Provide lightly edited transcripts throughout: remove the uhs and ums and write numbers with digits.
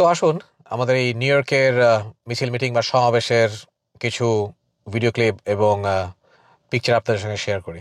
তো আসুন আমাদের এই নিউ ইয়র্কের মিছিল মিটিং বা সমাবেশের কিছু ভিডিও ক্লিপ এবং পিকচার আপনাদের সঙ্গে শেয়ার করি।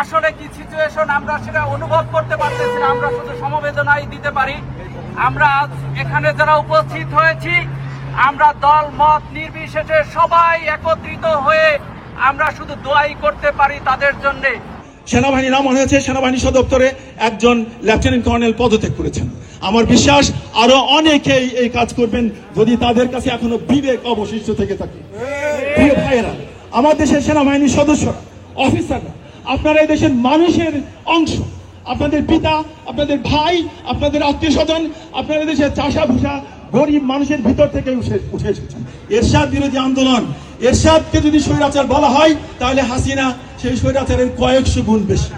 আসলে কি সিচুয়েশন আমরা সেটা অনুভব করতে পারতেছি না, আমরা শুধু সমবেদনাই দিতে পারি। আমরা আজ এখানে যারা উপস্থিত হয়েছি, আমরা দল মত নির্বিশেষে সবাই একত্রিত হয়ে আমরা শুধু দোয়াই করতে পারি তাদের জন্য। সেনাবাহিনী নাম হয়েছে, সেনাবাহিনী সদপ্তরে একজন লেফটেন্যান্ট কর্নেল পদত্যাগ করেছেন। আমার বিশ্বাস আরো অনেকেই এই কাজ করবেন যদি তাদের কাছে এখনো বিবেক অবশিষ্ট থেকে থাকে। প্রিয় ভাইয়েরা, আমার দেশের সেনাবাহিনীর সদস্যরা, অফিসাররা আপনারা এই দেশের মানুষের অংশ। আপনাদের পিতা, আপনাদের ভাই, আপনাদের আত্মীয় স্বজন, আপনারা দেশের চাষা ভুষা গরিব মানুষের ভিতর থেকে উঠে এসেছেন। এরশাদ বিরোধী আন্দোলন, এরশাদকে যদি স্বৈরাচার বলা হয় তাহলে হাসিনা সেই স্বৈরাচারের কয়েকশো গুণ বেশি।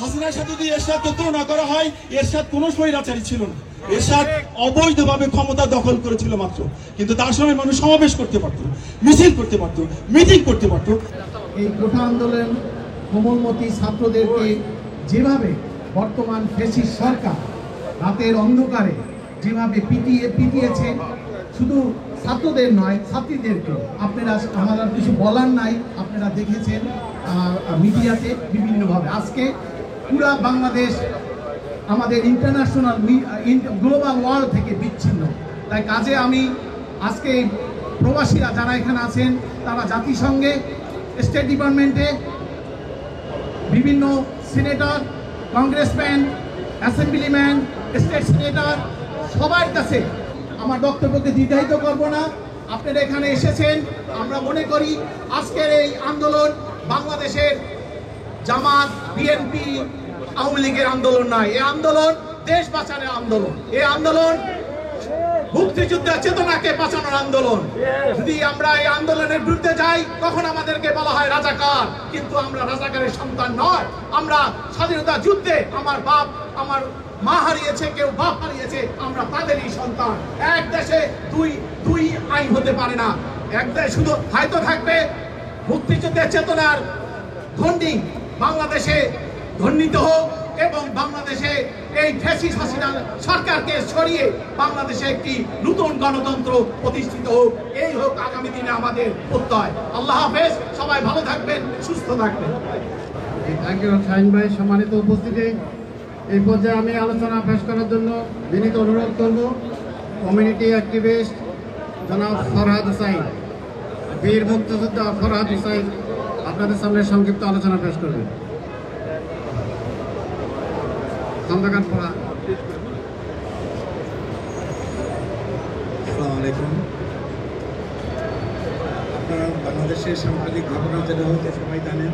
হাসিনার সাথে যদি এরশাদকে তুলনা করা হয়, এরশাদ কোনো স্বৈরাচারী ছিল না। এরশাদ অবৈধভাবে ক্ষমতা দখল করেছিল মাত্র, কিন্তু তার সময় মানুষ সমাবেশ করতে পারত, মিছিল করতে পারত, মিটিং করতে পারত। এই কোঠা আন্দোলন কোমলমতি ছাত্রদেরকে যেভাবে বর্তমান ফ্যাসিস্ট সরকার রাতের অন্ধকারে যেভাবে পিটিয়েছে, শুধু ছাত্রদের নয় ছাত্রীদেরকে, আপনারা আমার আর কিছু বলার নাই, আপনারা দেখেছেন মিডিয়াতে বিভিন্নভাবে। আজকে পুরা বাংলাদেশ আমাদের ইন্টারন্যাশনাল গ্লোবাল ওয়ার্ল্ড থেকে বিচ্ছিন্ন। তাই কাজে আমি আজকে প্রবাসীরা যারা এখানে আছেন তারা জাতিসংঘে, স্টেট ডিপার্টমেন্টে, বিভিন্ন senator, congressman, assemblyman, state senator সবার কাছে আমার বক্তব্যকে দ্বিধায়িত করব না। আপনারা এখানে এসেছেন, আমরা মনে করি আজকের এই আন্দোলন বাংলাদেশের জামাত, বিএনপি, আওয়ামী লীগের আন্দোলন নয়। এই আন্দোলন দেশ বাঁচানোর আন্দোলন। এই আন্দোলন মুক্তিযুদ্ধের চেতনাকে বাঁচানোর আন্দোলন। যদি আমরা এই আন্দোলনের বিরুদ্ধে যাই তখন আমাদেরকে বলা হয় রাজাকার, কিন্তু আমরা রাজাকারের সন্তান নয়। আমরা স্বাধীনতা যুদ্ধে আমার বাপ, আমার মা হারিয়েছে, কেউ বাপ হারিয়েছে, আমরা তাদেরই সন্তান। এক দেশে দুই আইন হতে পারে না। এক দেশ শুধু হয়তো থাকবে মুক্তিযুদ্ধের চেতনার গন্ডি বাংলাদেশে ধ্বনিত হোক এবং বাংলাদেশে এই ফ্যাসিস্ট হাসিনা সরকারকে সরিয়ে বাংলাদেশে একটি নতুন গণতন্ত্র প্রতিষ্ঠিত হোক। এই হোক আগামী দিনে আমাদের প্রত্যয়। আল্লাহ হাফেজ, সবাই ভালো থাকবেন, সুস্থ থাকবেন। থ্যাংক ইউ শাহিন ভাই। সম্মানিত উপস্থিতি, এই পর্যায়ে আমি আলোচনা পেশ করার জন্য বিনীত অনুরোধ করব কমিউনিটি অ্যাক্টিভিস্ট জনাব ফরহাদ হুসাইন, বীর মুক্তিযোদ্ধা ফরহাদ হুসাইন আপনাদের সামনে সংক্ষিপ্ত আলোচনা পেশ করবেন। খন্দকার পড়া। আসসালামু আলাইকুম। আপনারা বাংলাদেশের সাম্প্রতিক ঘটনা যেটা হচ্ছে সবাই জানেন,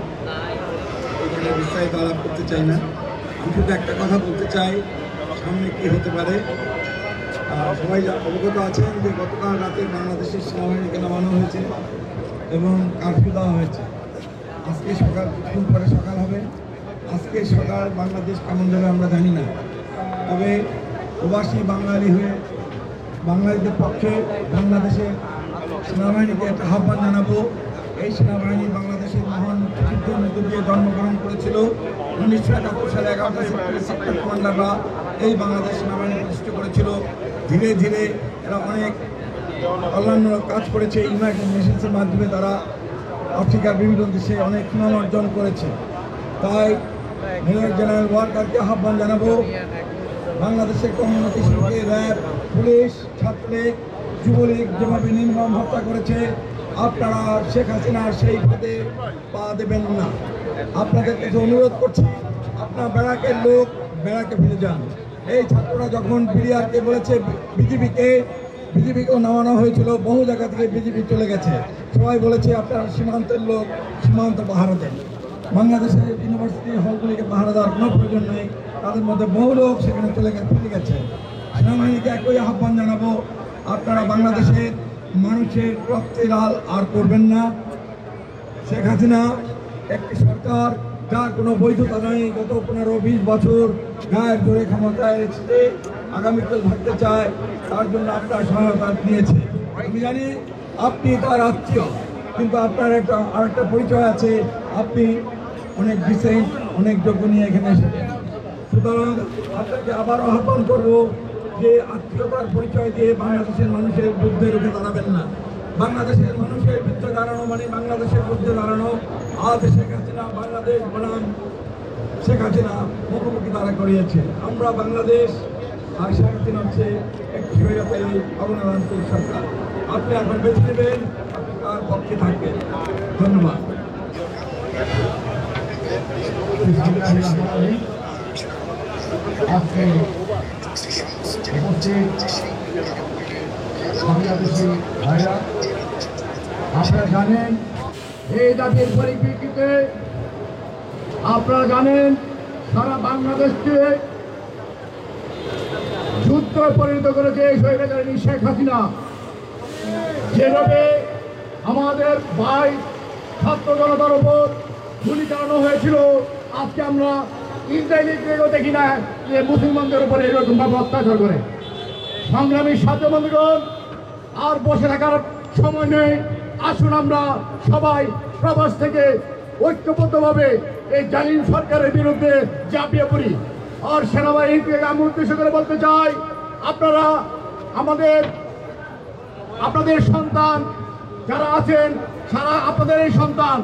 এখানে বিস্তারিত আলাপ করতে চাই না। আমি শুধু একটা কথা বলতে চাই, সামনে কি হতে পারে। সবাই অবগত আছেন যে গতকাল রাতে বাংলাদেশের সেনাবাহিনীকে নামানো হয়েছে এবং কারফিউ দেওয়া হয়েছে। আজকে সকাল, কিছুক্ষণ পরে সকাল হবে। আজকে সকাল বাংলাদেশ কেমন যাবে আমরা জানি না, তবে প্রবাসী বাঙালি হয়ে বাঙালিদের পক্ষে বাংলাদেশের সেনাবাহিনীকে একটা আহ্বান জানাবো। এই সেনাবাহিনী বাংলাদেশের মহান মুক্তিযুদ্ধের মধ্য দিয়ে জন্মগ্রহণ করেছিল। 1971 সালে 11 সেক্টর কমান্ডাররা এই বাংলাদেশ সেনাবাহিনী প্রতিষ্ঠা করেছিল। ধীরে ধীরে এরা অনেক কল্যাণমূলক কাজ করেছে। ইউনাইটেড নেশনসের মাধ্যমে তারা আফ্রিকার বিভিন্ন দেশে অনেক সুনাম অর্জন করেছে। তাই মেজর জেনারেল ওয়াকারকে আহ্বান জানাবো, বাংলাদেশের কমিউনিটি সঙ্গে র্যাব, পুলিশ, ছাত্রলীগ, যুবলীগ যেভাবে নির্মম হত্যা করেছে, আপনারা শেখ হাসিনার সেই পদে পা দেবেন না। আপনাদের কাছে অনুরোধ করছি, আপনার ব্যারাকের লোক ব্যারাকে ফিরে যান। এই ছাত্ররা যখন বিডিআরকে বলেছে বিজেপিকেও নামানো হয়েছিল, বহু জায়গা থেকে বিজেপি চলে গেছে। সবাই বলেছে আপনারা সীমান্তের লোক, সীমান্ত পাহারা দেন। বাংলাদেশের ইউনিভার্সিটি হলগুলিকে পাহারা দেওয়ার কোনো প্রয়োজন নেই, তাদের মধ্যে বহু লোক সেখানে ফিরে গেছে। সেনাবাহিনীকে একই আহ্বান জানাবো, আপনারা বাংলাদেশের মানুষের রক্তে লাল আর করবেন না। শেখ হাসিনা একটি সরকার যার কোনো বৈধতা নেই, গত 15-20 বছর গায়ের জোরে ক্ষমতায় এসেছে, আগামীকাল থাকতে চায়, তার জন্য আপনার সহায়তা নিয়েছে। আমি জানি আপনি তার আত্মীয়, কিন্তু আপনার আরেকটা পরিচয় আছে, আপনি অনেক ডিসেন্ট, অনেক যোগ্য নিয়ে এখানে এসেছেন। সুতরাং আপনাকে আবার আহ্বান করবো যে আত্মীয়তার পরিচয় দিয়ে বাংলাদেশের মানুষের বিরুদ্ধে রুখে দাঁড়াবেন না। বাংলাদেশের মানুষের বিরুদ্ধে দাঁড়ানো মানে বাংলাদেশের বিরুদ্ধে দাঁড়ানো। আজ শেখ হাসিনা বাংলাদেশ বনাম শেখ হাসিনা মুখোমুখি দাঁড়া করিয়েছে। আমরা বাংলাদেশ আর শেখ হাসিনা হচ্ছে একটি স্বৈরাচারী অগণতান্ত্রিক সরকার। আপনি এখন বেছে নেবেন আপনি কার পক্ষে থাকবেন। ধন্যবাদ। আজকে বাংলাদেশি ভাইরা, আপনারা জানেন এই দাবির পরিপ্রেক্ষিতে আপনারা জানেন সারা বাংলাদেশকে যুদ্ধ পরিণত করেছে এই স্বৈরাচারী শেখ হাসিনা। যেভাবে আমাদের ভাই ছাত্র জনতার উপর গুলি চালানো হয়েছিল, আজকে আমরা ইসরায়েলি দেখি না যে মুসলমানদের উপরে এরকমভাবে অত্যাচার করে। সংগ্রামী ছাত্র বন্ধুগণ, আর বসে থাকার সময় নেই। আসুন আমরা সবাই প্রবাস থেকে ঐক্যবদ্ধভাবে এই জালিম সরকারের বিরুদ্ধে ঝাঁপিয়ে পড়ি। আর সেনাবাহিনীকে আমি উদ্দেশ্য করে বলতে চাই, আপনারা আপনাদের সন্তান যারা আছেন, সারা আপনাদের এই সন্তান,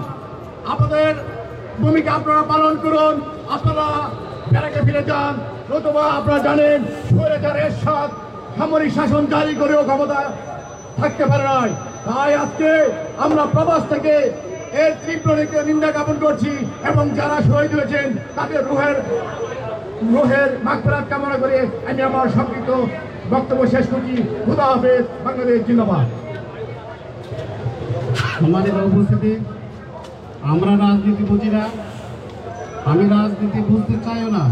আপনাদের ভূমিকা আপনারা পালন করুন। আপনারা ব্যারাকে ফিরে যান, নতুবা আপনারা জানেন স্বৈরাচারের সাথ সামরিক শাসন জারি করেও ক্ষমতা থাকতে পারে নাই। তাই আজকে আমরা প্রবাস থেকে এর তীব্র নিন্দা জ্ঞাপন করছি এবং যারা শহীদ হয়েছেন তাদের রুহের মাগফিরাত কামনা করে আমি আমার সংক্ষিপ্ত বক্তব্য শেষ করছি। খোদা হাফেজ, বাংলাদেশ জিন্দাবাদ। সম্মানিত উপস্থিতি, আমরা রাজনীতি বুঝি না, আমি রাজনীতি বুঝতে চাইও না।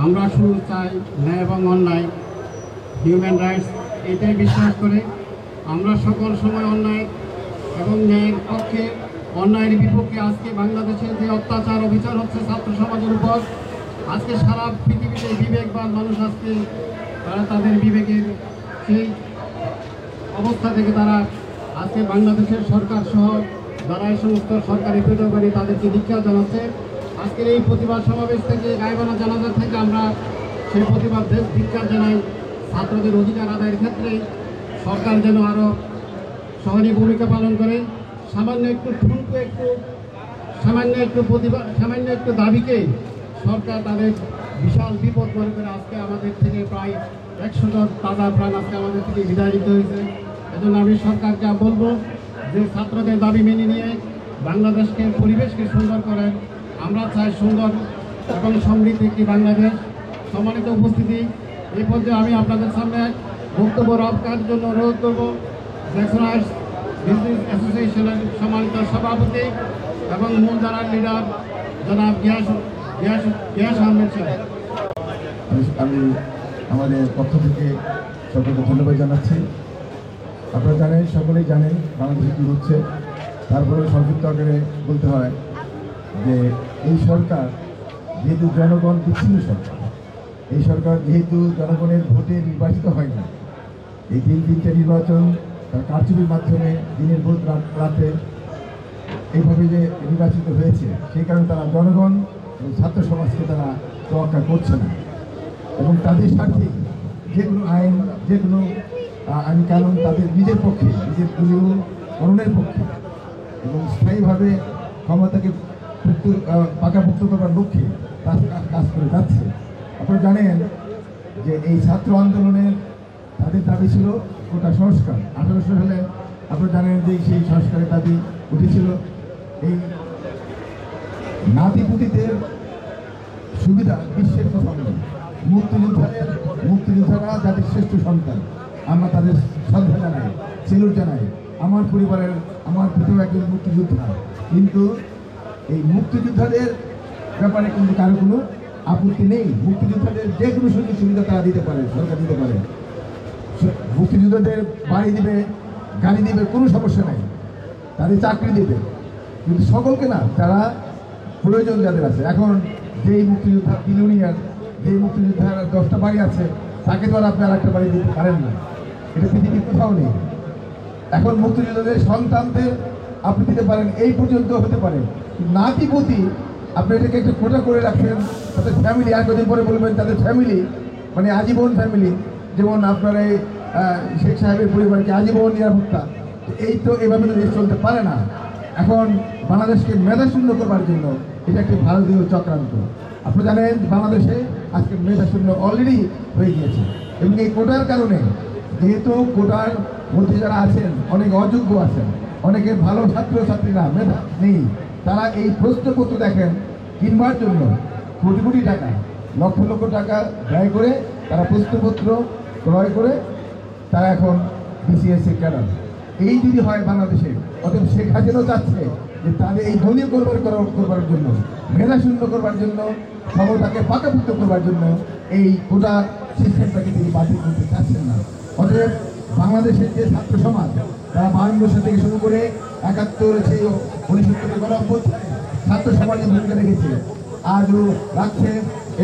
আমরা শুধু চাই ন্যায় এবং অন্যায়, হিউম্যান রাইটস, এটাই বিশ্বাস করে আমরা সকল সময় অন্যায় এবং ন্যায়ের পক্ষে, অন্যায়ের বিপক্ষে। আজকে বাংলাদেশে যে অত্যাচার অবিচার হচ্ছে ছাত্র সমাজের উপর, আজকে সারা পৃথিবীতে বিবেকবান মানুষ আজকে তারা তাদের বিবেকের সেই অবস্থা থেকে তারা আজকে বাংলাদেশের সরকার সহ যারা এই সমস্ত সরকারি বেসরকারি তাদেরকে ধিক্কার জানাচ্ছে। আজকের এই প্রতিবাদ সমাবেশ থেকে, গাইবানা জানাজা থেকে আমরা সেই প্রতিবাদ ধিক্কার জানাই। ছাত্রদের অধিকার আদায়ের ক্ষেত্রে সরকার যেন আরও সহনীয় ভূমিকা পালন করে। সামান্য একটু দাবিকে সরকার তাদের বিশাল বিপদ মনে করে আজকে আমাদের থেকে প্রায় 100 জন তাজা প্রাণ আজকে আমাদের থেকে বিদায় দিতে হয়েছে। এজন্য আমি সরকারকে বলবো যে ছাত্রদের দাবি মেনে নিয়ে বাংলাদেশকে, পরিবেশকে সুন্দর করেন। আমরা চাই সুন্দর এবং সমৃদ্ধ একটি বাংলাদেশ। সম্মানিত উপস্থিতি, এই পর্যায়ে আমি আপনাদের সামনে বক্তব্য রাখার জন্য অনুরোধ করব ন্যাশনাল বিজনেস অ্যাসোসিয়েশনের সম্মানিত সভাপতি এবং মূলধারার লিডার জনাব গিয়াস আহমেদ সাহেব। আমি আমাদের পক্ষ থেকে সকলকে ধন্যবাদ জানাচ্ছি। আপনারা জানেন, সকলেই জানেন বাংলাদেশে কী হচ্ছে। তারপরে সংক্ষিপ্ত আকারে বলতে হয় যে এই সরকার যেহেতু জনগণ বিচ্ছিন্ন সরকার, এই সরকার যেহেতু জনগণের ভোটে নির্বাচিত হয় না, এই 3-3টে নির্বাচন তার কারচুপির মাধ্যমে দিনের ভোট রাতে এইভাবে যে নির্বাচিত হয়েছে, সেই কারণে তারা জনগণ এবং ছাত্র সমাজকে তারা তোয়াক্কা করছে না এবং তাদের স্বার্থে যে কোনো আইন, যে কোনো আইন কানুন তাদের নিজের পক্ষে, নিজের দলীয় করণের পক্ষে এবং স্থায়ীভাবে ক্ষমতাকে পাকাপোক্ত করবার লক্ষ্যে কাজ করে যাচ্ছে। আপনারা জানেন যে এই ছাত্র আন্দোলনের তাদের দাবি ছিল কোটা সংস্কার। 1800 সালে আপনারা জানেন যে সেই সংস্কারের দাবি উঠেছিল। এই নাতিপুতিদের সুবিধা বিশ্বের কোথাও নেই। মুক্তিযোদ্ধারা জাতির শ্রেষ্ঠ সন্তান, আমরা তাদের শ্রদ্ধা জানাই, সেলুট জানাই। আমার পরিবারের, আমার পিতাও একজন মুক্তিযোদ্ধা, কিন্তু এই মুক্তিযোদ্ধাদের ব্যাপারে কিন্তু কারো কোনো আপত্তি নেই। মুক্তিযোদ্ধাদের যে কোনো সুযোগ সুবিধা তারা দিতে পারে, সরকার দিতে পারে। মুক্তিযোদ্ধাদের বাড়ি দিবে, গাড়ি দিবে, কোনো সমস্যা নেই, তাদের চাকরি দিবে, কিন্তু সকলকে না, তারা প্রয়োজন যাদের আছে। এখন যেই মুক্তিযোদ্ধা বিলিয়নিয়ার, যেই মুক্তিযোদ্ধার 10টা বাড়ি আছে, তাকে তো আর আপনি আর একটা বাড়ি দিতে পারেন না, এটা পৃথিবীর কোথাও নেই। এখন মুক্তিযোদ্ধাদের সন্তানদের আপনি দিতে পারেন, এই পর্যন্ত হতে পারে। নাতিপুতি আপনি এটাকে একটা কোটা করে রাখছেন, তাদের ফ্যামিলি আর কদিন পরে বলবেন তাদের ফ্যামিলি মানে আজীবন ফ্যামিলি, যেমন আপনার এই শেখ সাহেবের পরিবারকে আজীবন নিরাপত্তা। এই তো এভাবে তো দেশ চলতে পারে না। এখন বাংলাদেশকে মেধাশূন্য করবার জন্য এটা একটি ভারতীয় চক্রান্ত। আপনি জানেন বাংলাদেশে আজকে মেধাশূন্য অলরেডি হয়ে গিয়েছে এবং এই কোটার কারণে, যেহেতু কোটার মধ্যে যারা আছেন অনেক অযোগ্য আছেন, অনেকের ভালো ছাত্রছাত্রীরা মেধা নেই, তারা এই প্রশ্নপত্র দেখেন কিনবার জন্য কোটি কোটি টাকা, লক্ষ লক্ষ টাকা ব্যয় করে তারা প্রশ্নপত্র ক্রয় করে তারা এখন বিসিএস ক্যাডার। এই যদি হয় বাংলাদেশে, অতএব শেখ হাসিনাও চাচ্ছে যে তাদের এই দলীয় করবার জন্য, মেধা শূন্য করবার জন্য, ক্ষমতাকে পাকাপুক্ত করবার জন্য এই গোটা সিস্টেমটাকে তিনি বাতিল করতে চাচ্ছেন না। অতএব বাংলাদেশের যে ছাত্র সমাজ, তারা 52 থেকে শুরু করে 71 সেই 69 গণ অভ্যুত্থানে ছাত্র সমাজের ভূমিকা রেখেছে, আজও রাখছে।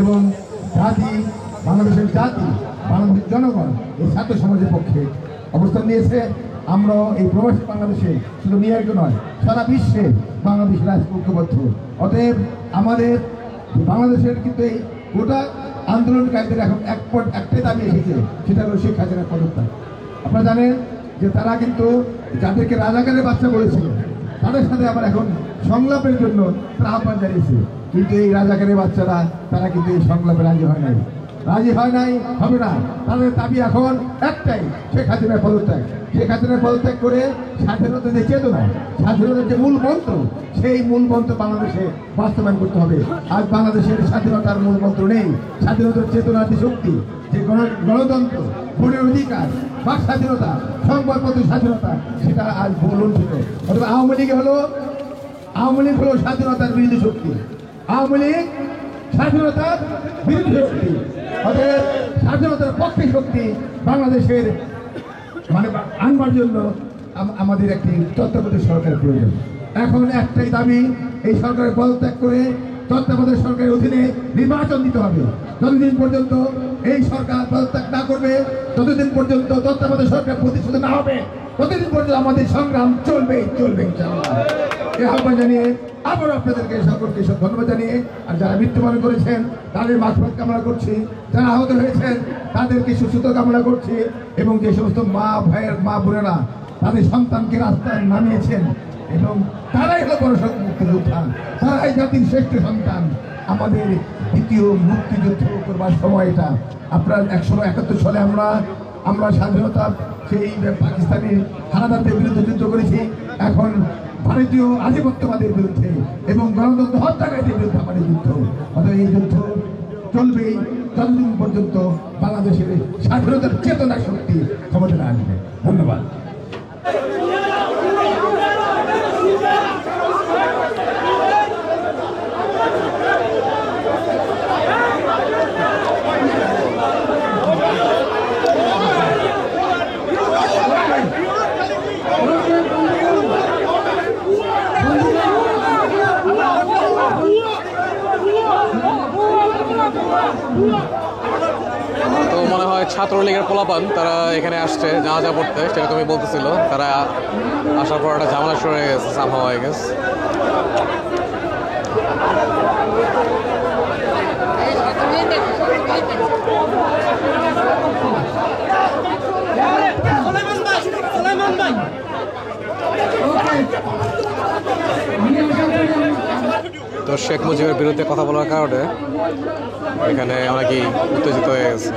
এবং জাতি, বাংলাদেশের জাতি, বাংলাদেশের জনগণ এই ছাত্র সমাজের পক্ষে অবস্থান নিয়েছে। আমরা এই প্রবাসী বাংলাদেশে শুধু নিউ ইয়র্কে নয়, সারা বিশ্বে বাংলাদেশ রাষ্ট্রপক্ষবদ্ধ। অতএব আমাদের বাংলাদেশের কিন্তু এই গোটা আন্দোলনকারীদের এখন একটাই দাবি এসেছে, সেটা হলো শেখ হাসিনার পদত্যাগ। আপনারা জানেন যে তারা কিন্তু যাদেরকে রাজাকারের বাচ্চা বলেছিল, তাদের সাথে আবার এখন সংলাপের জন্য তারা আহ্বান জানিয়েছে। কিন্তু এই রাজাকারের বাচ্চারা তারা কিন্তু এই সংলাপে রাজি হয় নাই, হবে না। তাদের দাবি এখন একটাই, শেখ হাসিনার পদত্যাগ। শেখ হাসিনার পদত্যাগ করে স্বাধীনতার যে চেতনা, স্বাধীনতার যে মূল মন্ত্র, সেই মূল মন্ত্র বাংলাদেশে বাস্তবায়ন করতে হবে। আজ বাংলাদেশের স্বাধীনতার মূল মন্ত্র নেই। স্বাধীনতার চেতনার যে শক্তি, যে গণতন্ত্র, ভোটের অধিকার, বাক স্বাধীনতা, সংবাদপত্রের স্বাধীনতা, সেটা আজ লুণ্ঠিত। অথবা আওয়ামী লীগ হলো স্বাধীনতার বিরোধী শক্তি। আওয়ামী লীগ স্বাধীনতার বিরোধী শক্তি, অতএব স্বাধীনতার পক্ষে শক্তি বাংলাদেশের আনবার জন্য আমাদের একটি তত্ত্বাবধায়ক সরকারের প্রয়োজন। এখন একটাই দাবি, এই সরকারের পদত্যাগ করে তত্ত্বাবধায়ক সরকারের অধীনে নির্বাচন দিতে হবে। যতদিন পর্যন্ত এই সরকার পদত্যাগ না করবে, ততদিন পর্যন্ত তত্ত্বাবধায়ক সরকার প্রতিষ্ঠিত না হবে, ততদিন পর্যন্ত আমাদের সংগ্রাম চলবে ইনশাআল্লাহ। এই আহ্বান জানিয়ে আবার আপনাদেরকে সকলকে ধন্যবাদ জানিয়ে, আর যারা মৃত্যুবরণ করেছেন তাদের মাগফিরাত কামনা করছি, যারা আহত হয়েছেন তাদেরকে সুস্থতা কামনা করছি, এবং যে সমস্ত মা বোনেরা তাদের সন্তানকে রাস্তায় নামিয়েছেন, এবং তারাই হলো বড় মুক্তিযোদ্ধা, তারাই জাতির শ্রেষ্ঠ সন্তান। আমাদের দ্বিতীয় মুক্তিযুদ্ধ করবার সময় এটা। আপনার 1971 সালে আমরা স্বাধীনতা সেই পাকিস্তানি হানাদারদের বিরুদ্ধে যুদ্ধ করেছি, এখন ভারতীয় আধিপত্যবাদের বিরুদ্ধে এবং গণতন্ত্র হত্যাকারীদের বিরুদ্ধে আমাদের যুদ্ধ। অতএব এই যুদ্ধ চলবেই যতদিন পর্যন্ত বাংলাদেশের স্বাধীনতার চেতনা শক্তি ক্ষমতা না আসবে। ধন্যবাদ। তো মনে হয় ছাত্রলীগের পোলাপান তারা এখানে আসছে জানাজা পড়তে, সেরকমই বলতেছিল। তারা আসার পর একটা ঝামেলা শুরু হয়ে গেছে সামহাউ আই গেস। তো শেখ মুজিবের বিরুদ্ধে কথা বলার কারণে এখানে অনেকেই উত্তেজিত হয়ে গেছে।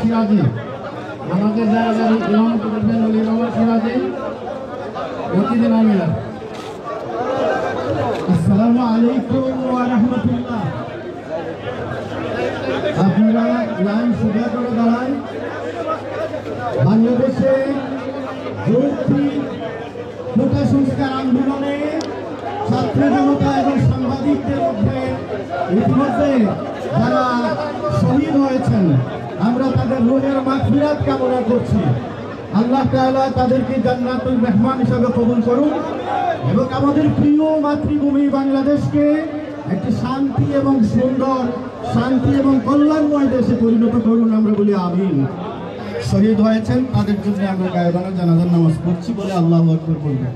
সিরাজি আমাদের জায়গায় ইমামত করবেন অলি রহমান সিরাজি, মসজিদে নামিরা। আসসালামু আলাইকুম ওয়া রাহমাতুল্লাহ। আপনারা লাইন সোজা করে দাঁড়ান। বাংলাদেশে যৌক্তিক কোটা সংস্কার আন্দোলনে ছাত্র জনতা এবং সাংবাদিকদের মধ্যে ইতিমধ্যে যারা শহীদ হয়েছেন, আমরা তাদের রুহের মাগফিরাত কামনা করছি। আল্লাহ তাআলা তাদেরকে জান্নাতুল মেহমান হিসাবে কবুল করুন এবং আমাদের প্রিয় মাতৃভূমি বাংলাদেশকে একটি শান্তি এবং সুন্দর, শান্তি এবং কল্যাণময় দেশে পরিণত করুন, আমরা বলি আমিন। শহীদ হয়েছেন তাদের জন্য আমরা গায়েবানা জানাজার নামাজ পড়ছি বলে আল্লাহু আকবার বলবেন।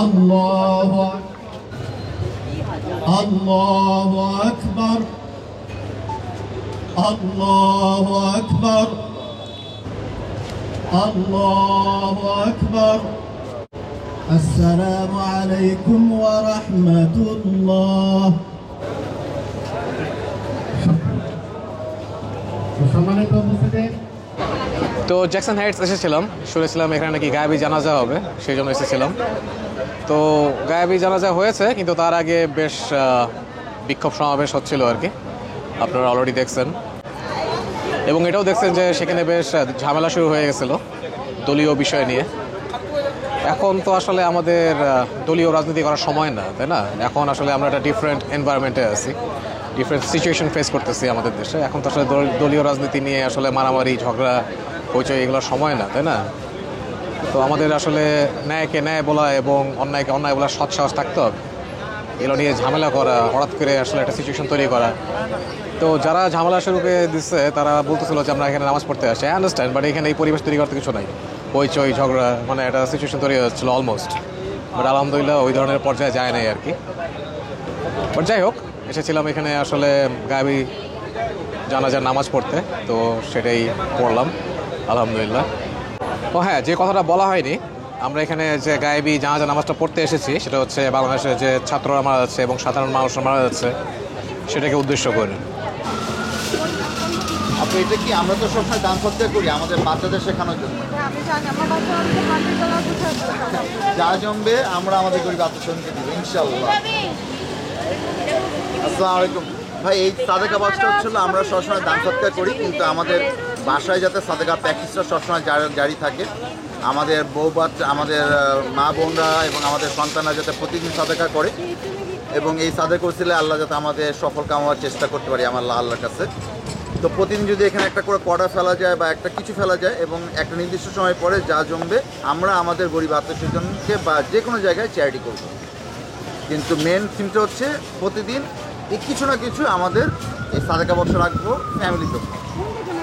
আল্লাহু আল্লাহু আকবার, আল্লাহু আকবার, আল্লাহু আকবার। আসসালামু আলাইকুম ওয়া রাহমাতুল্লাহ। সম্মানিত উপস্থিতি, তো জ্যাকসন হাইটস এসেছিলাম, শুনেছিলাম এখানে নাকি গায়েবী জানাজা হবে, সেই জন্য এসেছিলাম। তো গায়েবী জানাজা হয়েছে, কিন্তু তার আগে বেশ বিক্ষোভ সমাবেশ হচ্ছিল আর কি, আপনারা অলরেডি দেখছেন। এবং এটাও দেখছেন যে সেখানে বেশ ঝামেলা শুরু হয়ে গেছিলো দলীয় বিষয় নিয়ে। এখন তো আসলে আমাদের দলীয় রাজনীতি করার সময় না, তাই না? এখন আসলে আমরা একটা ডিফারেন্ট এনভায়রনমেন্টে আছি, ডিফারেন্ট সিচুয়েশন ফেস করতেছি আমাদের দেশে। এখন তো আসলে দলীয় রাজনীতি নিয়ে আসলে মারামারি, ঝগড়া, হইচই এগুলোর সময় না, তাই না? তো আমাদের আসলে ন্যায়কে ন্যায় বলা এবং অন্যায়কে অন্যায় বলার সৎসাহস থাকতে হবে। এগুলো নিয়ে ঝামেলা করা, হঠাৎ করে আসলে একটা সিচুয়েশন তৈরি করা। তো যারা ঝামেলা শুরুকে দিচ্ছে তারা বলতেছিল যে আমরা এখানে নামাজ পড়তে আসি, আই আন্ডারস্ট্যান্ড, বাট এখানে এই পরিবেশ তৈরি করতে কিছু নাই। হইচই, ঝগড়া, মানে একটা সিচুয়েশন তৈরি হচ্ছিলো অলমোস্ট। বাট আলহামদুলিল্লাহ ওই ধরনের পর্যায়ে যায় নাই আর কি। বাট যাই হোক, এসেছিলাম এখানে আসলে গায়েবী জানাজার নামাজ পড়তে, তো সেটাই পড়লাম আলহামদুলিল্লাহ। ও হ্যাঁ, যে কথাটা বলা হয়নি, আমরা এখানে যে গায়েবী জানাজা নামাজটা পড়তে এসেছি সেটা হচ্ছে বাংলাদেশের যে ছাত্ররা মারা যাচ্ছে এবং সাধারণ মানুষরা মারা যাচ্ছে সেটাকে উদ্দেশ্য করে। আপনি এটা কি, আমরা তো সবসময় দান সৎকার করি আমাদের বাচ্চাদের শেখানোর জন্য, যা জমবে আমরা আমাদের গরিব আত্মীয়স্বজনকে দিব ইনশাআল্লাহ। আসসালামু আলাইকুম ভাই। এই সাদেকা বক্সটা হচ্ছিল আমরা সবসময় দান সৎকার করি, কিন্তু আমাদের বাসায় যাতে সাদেকা প্র্যাকটিসটা সবসময় জারি থাকে। আমাদের বউ বাচ্চা, আমাদের মা বোনরা এবং আমাদের সন্তানরা যাতে প্রতিদিন সাদেকা করে, এবং এই সাদেকা করছিলে আল্লাহ যাতে আমাদের সফল কামাবার চেষ্টা করতে পারি আমার আল্লাহর কাছে। তো প্রতিদিন যদি এখানে একটা করে কড়া ফেলা যায় বা একটা কিছু ফেলা যায় এবং একটা নির্দিষ্ট সময় পরে যা জমবে আমরা আমাদের গরিব আত্মীয়স্বজনকে বা যে কোনো জায়গায় চ্যারিটি করব। কিন্তু মেন থিমটা হচ্ছে প্রতিদিন এই কিছু না কিছু আমাদের এই সাদেকা বক্স রাখবো ফ্যামিলির জন্য,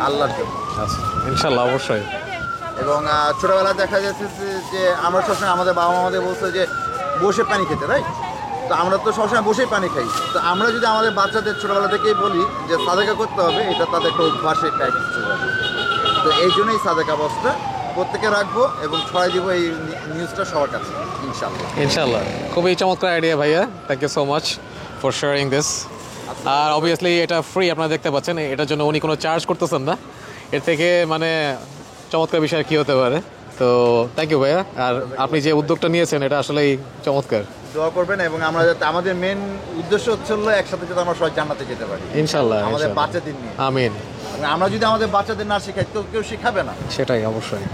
আল্লাহর জন্য। আচ্ছা, ইনশাল্লাহ, অবশ্যই। এবং ছোটোবেলায় দেখা যাচ্ছে যে আমরা সবসময় আমাদের বাবা মা আমাদের বলছে যে বসে পানি খেতে, রাইট? তো আমরা তো সবসময় বসেই পানি খাই। তো আমরা যদি আমাদের বাচ্চাদের ছোটোবেলা থেকেই বলি যে সাদেকা করতে হবে, এটা তাদের একটা অভ্যাসে প্র্যাকটিস হয়ে যাবে। তো এই জন্যই সাদেকা বক্সটা প্রত্যেকে রাখবো এবং ছড়াই দিব এই নিউজটা সবার কাছে ইনশাল্লাহ। ইনশাল্লাহ, খুবই চমৎকার আইডিয়া ভাইয়া, thank you so much for sharing this. আর অবভিয়াসলি এটা ফ্রি, আপনারা দেখতে পাচ্ছেন, এটার জন্য উনি কোনো চার্জ করতেছেন না। এর থেকে মানে চমৎকার বিষয় কী হতে পারে? তো থ্যাংক ইউ ভাইয়া। আর আপনি যে উদ্যোগটা নিয়েছেন এটা আসলেই চমৎকার। দোয়া করবেন এবং আমরা যাতে, আমাদের মেন উদ্দেশ্য হচ্ছে হলো একসাথে যাতে আমরা সবাই জান্নাতে যেতে পারি ইনশাল্লাহ, আমাদের বাচ্চাদের নিয়ে। আমিন। আমরা যদি আমাদের বাচ্চাদের না শেখাই তো কেউ শেখাবে না। সেটাই, অবশ্যই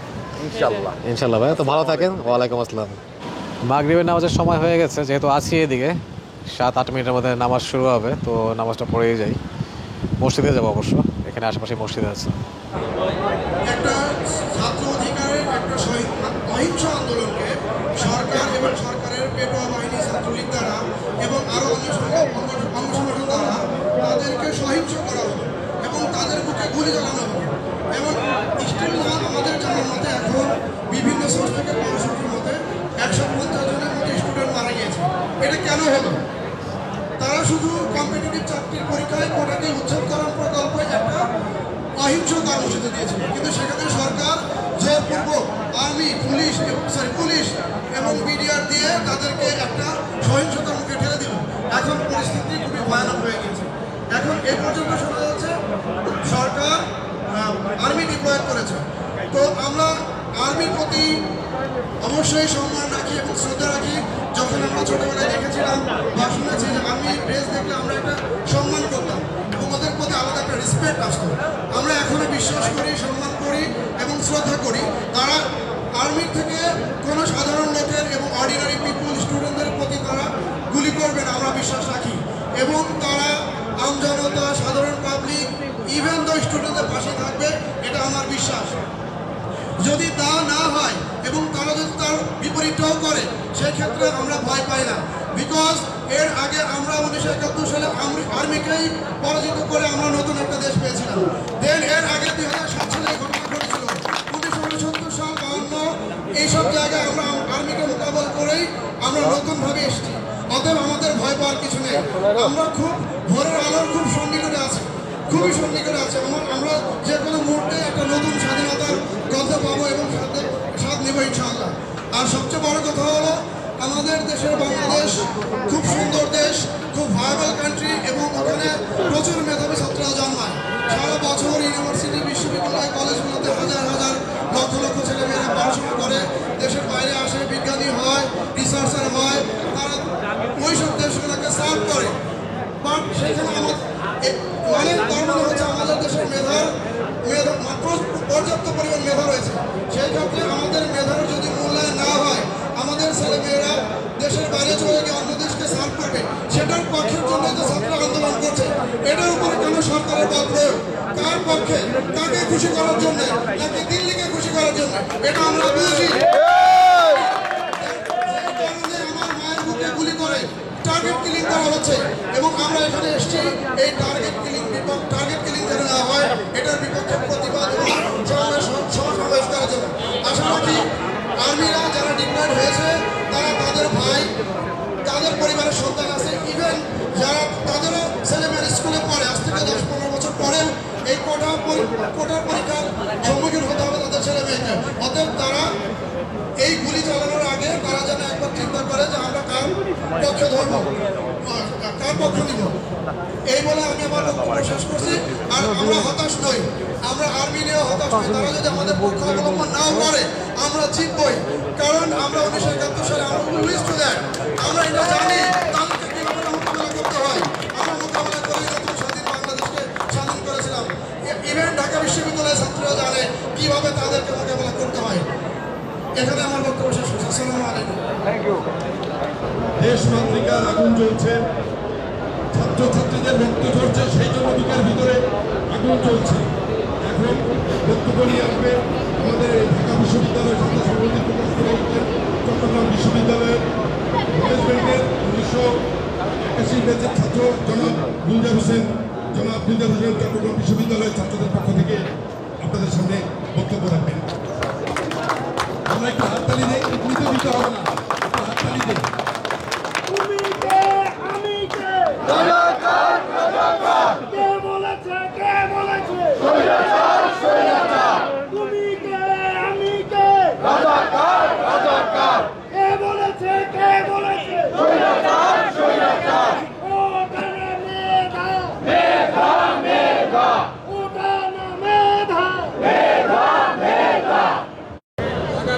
ইনশাল্লাহ। ইনশাল্লাহ ভাইয়া, তো ভালো থাকেন। ওয়ালাইকুম আসসালাম। মাগরিবের নামাজের সময় হয়ে গেছে, যেহেতু আছি এদিকে, 7-8 মিনিটের মধ্যে নামাজ শুরু হবে, তো নামাজটা পড়েই যাই। মসজিদে যাবো অবশ্য, এখানে আশেপাশে মসজিদ আছে। একটা ছাত্র অধিকারের একটা অহিংস আন্দোলনকে সরকার এবং সরকারের পেটোয়া বাহিনী, ছাত্রলীগ দ্বারা এবং আরও অন্য সংগঠন দ্বারা তাদেরকে সহিংস করা হলো এবং তাদের বুকে গুলি চালানো হলো। এবং স্টুডেন্টরা আমাদের জানার মতে এখন বিভিন্ন সোর্স থেকে 65 মতে 150 জনের মতো স্টুডেন্ট মারা গিয়েছে। এটা কেন হলো? তারা শুধু কম্পিটিটিভ চাকরির পরীক্ষায় কোটাকে উচ্ছেদকরণ প্রকল্পে একটা অহিংস কর্মসূচি দিয়েছিল, কিন্তু সেখানে সরকার জোরপূর্বক আর্মি, পুলিশ এবং বিডিআর দিয়ে তাদেরকে একটা সহিংসতার মুখে ঠেলে দিল। এখন পরিস্থিতি খুবই ভয়ানক হয়ে গেছে। এখন এ পর্যন্ত শোনা যাচ্ছে সরকার আর্মি ডিপ্লয় করেছে। তো আমরা আর্মির প্রতি অবশ্যই সম্মান রাখি এবং শ্রদ্ধা রাখি। যখন আমরা ছোটবেলায় দেখেছিলাম বা শুনেছি যে আর্মি ড্রেস দেখলে আমরা একটা সম্মান করতাম এবং ওদের প্রতি আলাদা একটা রেসপেক্ট আসতো। আমরা এখনো বিশ্বাস করি, সম্মান করি এবং শ্রদ্ধা করি। তারা আর্মির থেকে কোনো সাধারণ লোকের এবং অর্ডিনারি পিপুল, স্টুডেন্টদের প্রতি তারা গুলি করবে না, আমরা বিশ্বাস রাখি। এবং তারা আমজনতা, সাধারণ পাবলিক, ইভেন দ্য স্টুডেন্টদের পাশে থাকবে, এটা আমার বিশ্বাস। যদি তা না হয় এবং তারা যদি তার বিপরীতটাও করে সেই ক্ষেত্রে আমরা ভয় পাই না। বিকজ এর আগে আমরা 1971 সালে আর্মিকেই পরাজিত করে আমরা নতুন একটা দেশ পেয়েছিলাম। দেন এর আগে 2007 সালে এই ঘটনা ঘটেছিল। 1969 সাল 52 এইসব জায়গায় আমরা আর্মিকে মোকাবেলা করেই আমরা নতুনভাবে এসেছি। অতএব আমাদের ভয় পাওয়ার কিছু নেই। আমরা খুব ভোরের আলোর খুব সন্নিকটে আছি, খুবই সন্নিকটে আছে। আমরা যে কোনো মুহূর্তে একটা নতুন স্বাধীনতার গল্প পাবো এবং স্বাদ নেব ইনশাআল্লাহ। আর সবচেয়ে বড় কথা হলো আমাদের দেশের বাংলাদেশ খুব সুন্দর দেশ, খুব ভায়াবল কান্ট্রি এবং ওখানে প্রচুর মেধাবী ছাত্ররা জন্মায়। সারা বছর ইউনিভার্সিটি, বিশ্ববিদ্যালয়, কলেজগুলোতে হাজার হাজার লক্ষ লক্ষ ছেলেমেয়েরা পড়াশোনা করে দেশের বাইরে আসে, বিজ্ঞানী হয়, রিসার্চার হয়, তারা ওই সব দেশগুলোকে সার্ভ করে। বাট সেখানে মানে তার মানে হচ্ছে আমাদের দেশের মেধার মাত্র পর্যাপ্ত পরিমাণ মেধা রয়েছে। সেই ক্ষেত্রে আমাদের মেধার যদি মূল্যায়ন না হয়, আমাদের ছেলেমেয়েরা দেশের বাইরে চলে গিয়ে অন্য দেশকে সার্ভ করবে, সেটার পক্ষের জন্য যে ছাত্র আন্দোলন করছে, এটার উপরে কেন সরকারের বল প্রয়োগ? কার পক্ষে? কাকে খুশি করার জন্য, নাকি দিল্লিকে খুশি করার জন্য? এটা আমরা বুঝি। আমার মায়ের বুকে গুলি করে টার্গেট কিলিং করা হচ্ছে এবং আমরা এখানে এসেছি এই টার্গেট কিলিং যেন না হয় এটার বিপক্ষে প্রতিবাদ এবং সমাবেশ করার জন্য। আশা রাখি আর্মিরা যারা ডিক্লেয়ার হয়েছে তারা তাদের ভাই, তাদের পরিবারের সন্তান আছে, ইভেন যারা তাদেরও ছেলেমেয়ের স্কুলে পড়ে, আজ থেকে 10-15 বছর পরেও এই কোটা পরীক্ষার সম্মুখীন হতে হবে তাদের ছেলে মেয়েকে। অতএব তারা এই গুলি চালানোর আগে তারা যেন একবার চিন্তা করে যে আমরা কার পক্ষে ধরব, কার পক্ষ নিব। এই বলে আমি আমার বক্তব্য শেষ করছি। আর আমরা হতাশ নই, আমরা আর্মি নিয়েও হতাশ নই। তারা যদি আমাদের পক্ষ অবলম্বন নাও করে আমরা জিতবই, কারণ আমরা 1971 সালে আমরা এটা জানি তাদেরকে কিভাবে মোকাবেলা করতে হয়। আমরা মোকাবেলা করে নতুন স্বাধীন বাংলাদেশকে স্বাধীন করেছিলাম। ইভেন ঢাকা বিশ্ববিদ্যালয়ের ছাত্ররা জানে কিভাবে তাদেরকে মোকাবেলা করতে হয়। এখানে আমার বক্তব্য শেষ করছি। আসসালামু আলাইকুম। দেশমাতৃকার আগুন জ্বলছে, ছাত্রছাত্রীদের রক্ত ঝরছে, সেই জন্য বুকের ভিতরে আগুন চলছে। এখন বক্তব্য নিয়ে আসবে আমাদের ঢাকা বিশ্ববিদ্যালয়ের ছাত্র সংগঠনের প্রকাশ করে চট্টগ্রাম বিশ্ববিদ্যালয়ের ম্যানেজমেন্টের 1981 ব্যাচের ছাত্র জনাব গুলজার হোসেন। জনাব গুলজার হোসেন চট্টগ্রাম বিশ্ববিদ্যালয়ের ছাত্রদের পক্ষ থেকে আপনাদের সামনে বক্তব্য রাখবেন। আমরা একটু হাততালি দেই, নিতে দিতে হবে না, একটু হাততালি দেই।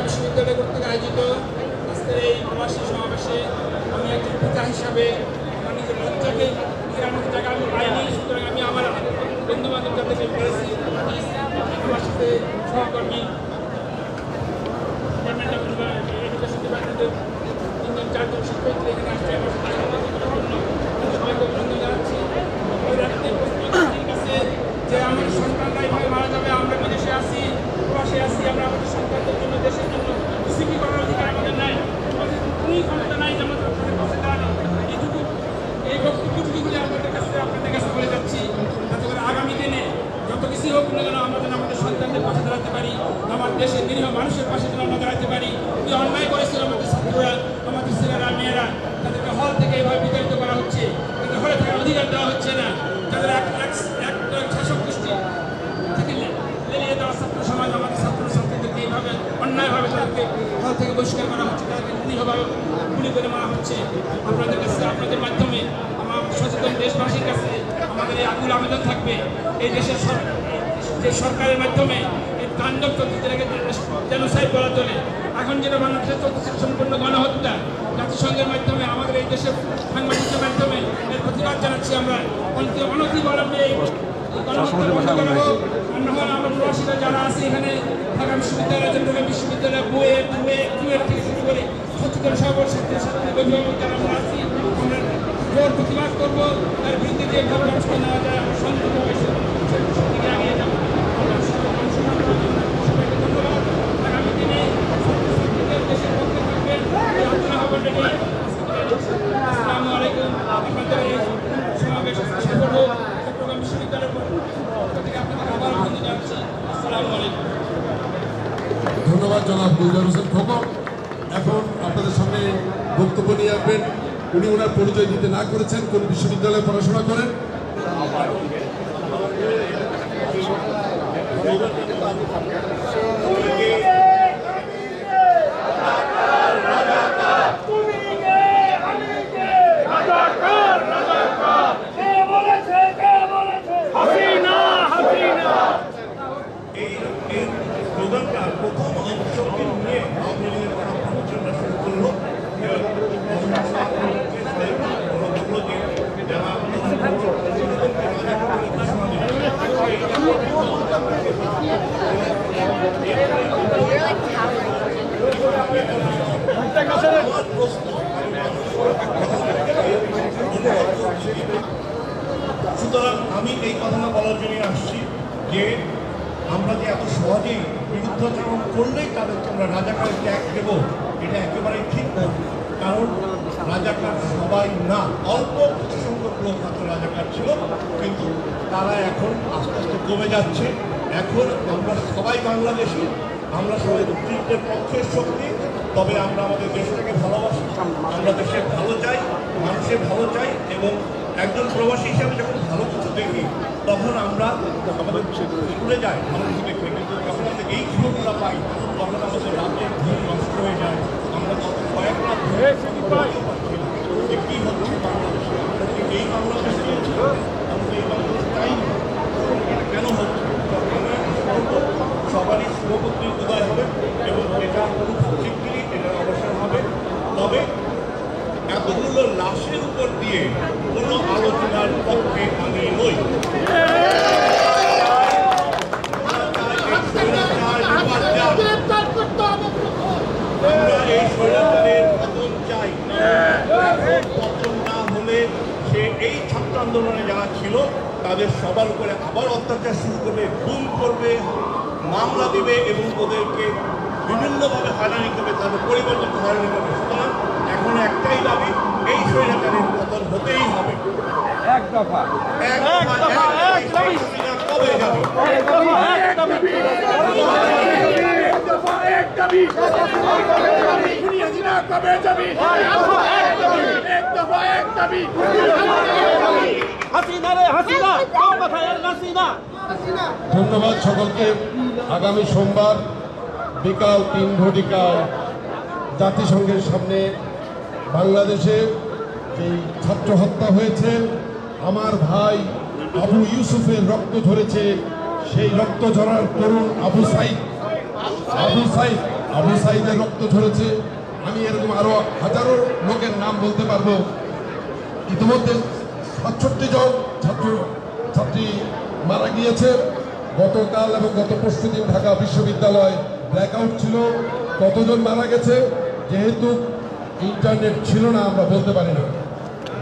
বিশ্ববিদ্যালয় কর্তৃক আয়োজিত আজকের এই প্রবাসী সমাবেশে আমি একজন পিতা হিসাবে আমার নিজের লজ্জাকে নিরানোর জায়গা আমি পাইনি। সুতরাং আমি আমার বন্ধু বান্ধব যাদেরকে বলেছি, আমার সাথে সহকর্মী এডুকেশন ডিপার্টমেন্টের 3-4জন শিক্ষার্থী এখানে আসছে, আমার সাথে জন্য সবাইকে অভিনন্দন জানাচ্ছি। কাছে যে আমার সন্তানরা এইভাবে মারা যাবে, আমরা বিদেশে আসি, প্রবাসে আসি, আমরা আমাদের সন্তানদের জন্য, দেশের জন্য সিপি করার অধিকার আমাদের নাই, আমাদের কোনো ক্ষমতা নাই যে আমাদের আপনাদের পাশে দাঁড়ানো। এইটুকু এই বক্তব্যটুকুগুলি আপনাদের কাছে বলে যাচ্ছি, যাতে করে আগামী দিনে যত কিছু হোক না কেন আমরা যেন আমাদের সন্তানদের পাশে দাঁড়াতে পারি, আমার দেশের নিরীহ মানুষের পাশে যেন আমরা দাঁড়াতে পারি। কি অন্যায় করেছিল আমাদের ছাত্ররা, আমাদের ছেলেরা, মেয়েরা, তাদেরকে হল থেকে এইভাবে বিতাড়িত করা হচ্ছে, তাদের হলে থাকার অধিকার দেওয়া হচ্ছে না, যাদের এক শাসক গোষ্ঠী থেকে লেলিয়ে দেওয়া ছাত্র সমাজ আমাদের ছাত্রছাত্রীদেরকে এইভাবে অন্যায়ভাবে তাদেরকে হল থেকে বহিষ্কার করা হচ্ছে, তাদেরকে নিরীহভাবে গুলি করে মারা হচ্ছে। আপনাদের কাছে, আপনাদের মাধ্যমে আমার সচেতন দেশবাসীর কাছে আমাদের এই আকুল আবেদন থাকবে, এই দেশের যে সরকারের মাধ্যমে এই তাণ্ডব চলছে, যেটাকে জেনোসাইড বলা চলে, এখন যেটা বাংলাদেশে চলছে সম্পূর্ণ গণহত্যা, জাতিসংঘের মাধ্যমে আমাদের এই দেশের সাংবাদিকের মাধ্যমে এর প্রতিবাদ জানাচ্ছি। আমরা অনতিবিলম্বে এই গণহত্যা বন্ধ করা হোক। আমরা প্রবাসীরা যারা আছি এখানে ঢাকা বিশ্ববিদ্যালয়, চট্টগ্রাম বিশ্ববিদ্যালয়, বুয়েট থেকে শুরু করে সচেতন সবল ছাত্রছাত্রী অভিভাবক যারা আমরা আছি, আমরা জোর প্রতিবাদ করবো, তার বিরুদ্ধে যে ব্যবস্থা নেওয়া যায় আমরা সংযুক্তভাবে দিকে এগিয়ে যাবো। ধন্যবাদ। আগামী দিনে জনাব গুলজার হোসেন খোকন এখন আপনাদের সামনে বক্তব্য নিয়ে আসবেন। উনি ওনার পরিচয় দিতে না করেছেন, কোন বিশ্ববিদ্যালয়ে পড়াশোনা করেন। প্রথম অংশকে নিয়ে আওয়ামী লীগের আলোচনা শুরু করলো সুতরাং আমি এই কথাটা বলার জন্য আসছি যে আমরা যে এত সহজেই বিরুদ্ধাচরণ করলেই তাদেরকে আমরা রাজাকারের ট্যাগ দেব, এটা একেবারেই ঠিক না। কারণ রাজাকার সবাই না, অল্প কিছু সংখ্যক লোক হয়তো রাজাকার ছিল, কিন্তু তারা এখন আস্তে আস্তে কমে যাচ্ছে। এখন আমরা সবাই বাংলাদেশি, আমরা সবাই মুক্তিযুদ্ধের পক্ষের শক্তি, তবে আমরা আমাদের দেশটাকে ভালোবাসি, আমরা দেশের ভালো চাই, মানুষের ভালো চাই, এবং একজন প্রবাসী হিসাবে যখন ভালো কিছু দেখি তখন আমরা আমাদের স্কুলে যাই, ভালো কিছু দেখি, কিন্তু যখন আমাদের এই খবরগুলো পাই তখন আমাদের রাতের ঘুম নষ্ট হয়ে যায়। আমরা গত কয়েক রাত ধরে পাচ্ছি না যে কী হচ্ছে বাংলাদেশে। আমরা কি এই বাংলাদেশ চেয়েছি? আমরা এই বাংলাদেশ চাই না। এটা কেন হচ্ছে? সবারই শুভবুদ্ধির উদয় হবে এবং এটা খুব শিগগিরই এটার অবসান হবে। তবে এতগুলো লাশের উপর দিয়ে কোনো আলোচনার পক্ষে আমি নই। আমরা এই স্বৈরাচারের পতন চাই। পতন না হলে সে এই ছাত্র আন্দোলনে যারা ছিল তাদের সবার উপরে আবার অত্যাচার শুরু করবে, গুম করবে, মামলা দিবে এবং ওদেরকে বিভিন্নভাবে হয়রানি করবে, তাদের পরিবর্তন হয়রানি করবে। সুতরাং এখন একটাই দাবি, এই স্বৈরাচারের পতন হতেই হবে। এক দফা কবে যাবে? ধন্যবাদ সকলকে। আগামী সোমবার বিকাল 3 ঘটিকায় জাতিসংঘের সামনে বাংলাদেশে যেই ছাত্র হত্যা হয়েছে, আমার ভাই আবু ইউসুফের রক্ত ঝরেছে, সেই রক্ত ঝরার তরুণ আবু সাইদের রক্ত ঝরেছে। আমি এরকম আরো হাজারো লোকের নাম বলতে পারবো। ইতিমধ্যে 67 জন ছাত্রী মারা গিয়েছে। গতকাল এবং গত পরশু দিন ঢাকা বিশ্ববিদ্যালয় ব্ল্যাকআউট ছিল। কতজন মারা গেছে যেহেতু ইন্টারনেট ছিল না আমরা বলতে পারি না।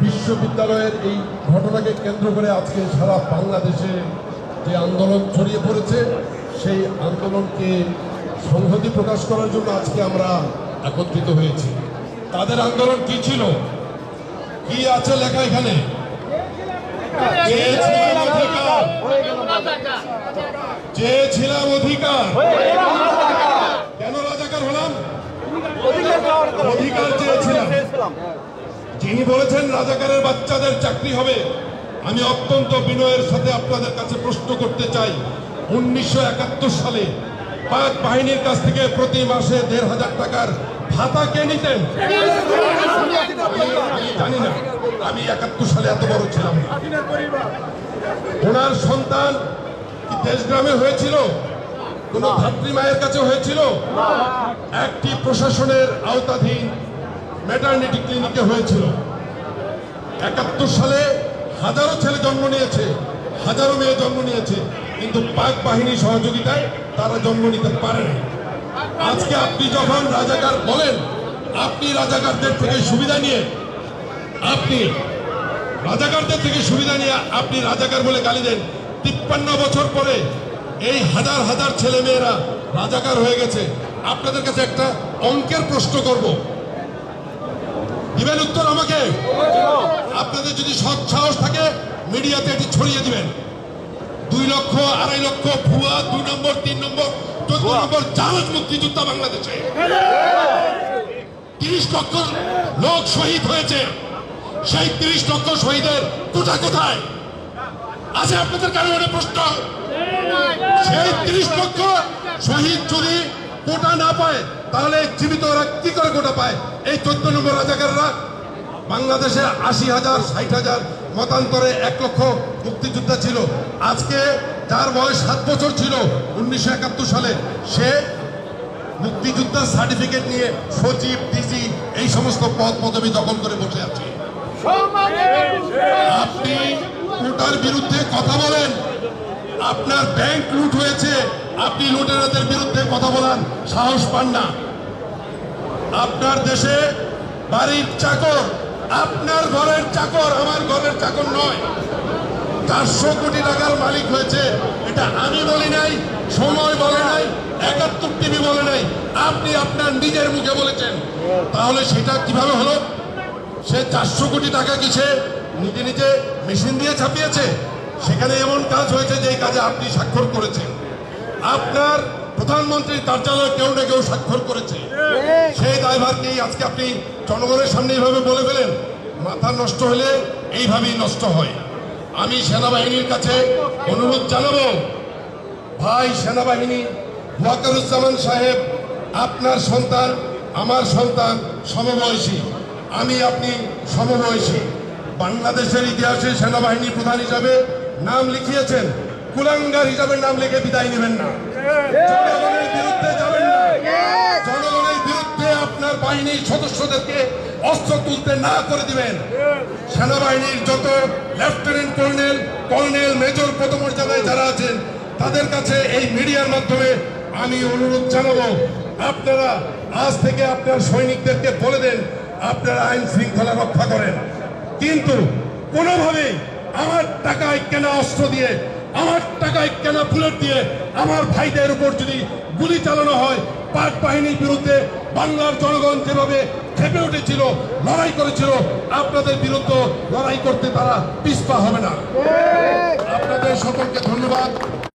বিশ্ববিদ্যালয়ের এই ঘটনাকে কেন্দ্র করে আজকে সারা বাংলাদেশে যে আন্দোলন ছড়িয়ে পড়েছে, সেই আন্দোলনকে সংহতি প্রকাশ করার জন্য আজকে আমরা একত্রিত হয়েছি। তাদের আন্দোলন কি ছিল, কি আছে লেখা এখানে? চেয়েছিলাম অধিকার। কেন রাজাকার হলাম? অধিকার চেয়েছিলাম। যিনি বলেছেন রাজাকারের বাচ্চাদের চাকরি হবে, আমি অত্যন্ত বিনয়ের সাথে আপনাদের কাছে প্রশ্ন করতে চাই, 1971 সালে পাক বাহিনীর কাছ থেকে প্রতি মাসে 1,500 টাকার ভাতা কে নিতেন? জানি না, আমি 71 সালে এত বড় ছিলাম না। ওনার সন্তান কি দেশগ্রামে হয়েছিল? কোন ধাত্রী মায়ের কাছে হয়েছিল? একটি প্রশাসনের আওতাধীন ম্যাটারনিটি ক্লিনিকে হয়েছিল। 71 সালে হাজারো ছেলে জন্ম নিয়েছে, হাজারো মেয়ে জন্ম নিয়েছে, কিন্তু পাক বাহিনীর সহযোগিতায় তারা জন্ম নিতে পারেনি। আজকে আপনি যখন রাজাকার বলেন, আপনি রাজাকারদের থেকে সুবিধা নিয়ে আপনি রাজাকার বলে গালি দেন। 53 বছর পরে এই হাজার হাজার ছেলে মেয়েরা রাজাকার হয়ে গেছে। আপনাদের কাছে একটা অঙ্কের প্রশ্ন করব, দিবেন উত্তর আমাকে? আপনাদের যদি সৎ সাহস থাকে মিডিয়াতে এটি ছড়িয়ে দিবেন। 2 লক্ষ 2.5 লক্ষ ভুয়া 2 নম্বর 3 নম্বর 14 নম্বর জাহাজ মুক্তিযোদ্ধা বাংলাদেশে 30 লক্ষ লোক শহীদ হয়েছে। সেই 30 লক্ষ শহীদের কোটা কোথায় আছে আপনাদের কারো মনে প্রশ্ন? সেই 30 লক্ষ শহীদ যদি কোটা না পায় তাহলে জীবিত ওরা কি করে কোটা পায়? এই 14 নম্বর রাজাকাররা। বাংলাদেশে 80,000 60,000 মতান্তরে 1 লক্ষ মুক্তিযোদ্ধা ছিল। আজকে যার বয়স 7 বছর ছিল 1971 সালে, সে মুক্তিযোদ্ধার সার্টিফিকেট নিয়ে সচিব, ডিসি এই সমস্ত পদ পদবি দখল করে বসে আছে। আপনি কোটার বিরুদ্ধে কথা বলেন, আপনার ব্যাংক লুট হয়েছে, আপনি লুটেরাদের বিরুদ্ধে কথা বলার সাহস পান না। আপনার দেশে বাড়ির চাকর, আপনার ঘরের চাকর, আমার ঘরের চাকর নয়, 400 কোটি টাকার মালিক হয়েছে। এটা আমি বলি নাই, সময় বলে নাই, 71 টিভি বলে নাই, আপনি আপনার নিজের মুখে বলেছেন। তাহলে সেটা কিভাবে হলো? সে 400 কোটি টাকা কি সে নিজে নিজে মেশিন দিয়ে ছাপিয়েছে? সেখানে এমন কাজ হয়েছে যে কাজে আপনি স্বাক্ষর করেছেন। আপনার প্রধানমন্ত্রীর কার্যালয়ে কেউ না কেউ স্বাক্ষর করেছে। সেই দায়ভারকেই আজকে আপনি জনগণের সামনে এইভাবে বলে ফেলেন। মাথা নষ্ট হলে এইভাবেই নষ্ট হয়। আমি সেনাবাহিনীর কাছে অনুরোধ জানাবো, ভাই সেনাবাহিনী, ওয়াকারুজ্জামান সাহেব আপনার সন্তান, আমার সন্তান সমবয়সী, আমি আপনি সমবয়সী। বাংলাদেশের ইতিহাসে সেনাবাহিনী প্রধান হিসাবে নাম লিখিয়েছেন, কুলাঙ্গার হিসাবে নাম লিখে বিদায় নেবেন না। জনগণের বিরুদ্ধে যাবেন না। জনগণের বিরুদ্ধে আপনার বাহিনীর সদস্যদেরকে অস্ত্র তুলতে না করে দিবেন। সেনাবাহিনীর যত লেফটেন্যান্ট কর্নেল, কর্নেল, মেজর পদমর্যাদায় যারা আছেন তাদের কাছে এই মিডিয়ার মাধ্যমে আমি অনুরোধ জানাবো, আপনারা আজ থেকে আপনার সৈনিকদেরকে বলে দেন আপনারা আইন শৃঙ্খলা রক্ষা করেন, কিন্তু কোনোভাবেই আমার টাকায় কেনা অস্ত্র দিয়ে, আমার টাকায় কেনা বুলেট দিয়ে আমার ভাইদের উপর যদি গুলি চালানো হয়, পাক বাহিনীর বিরুদ্ধে বাংলার জনগণ যেভাবে খেপে উঠেছিল, লড়াই করেছিল, আপনাদের বিরুদ্ধে লড়াই করতে তারা পিছপা হবে না। আপনাদের সকলকে ধন্যবাদ।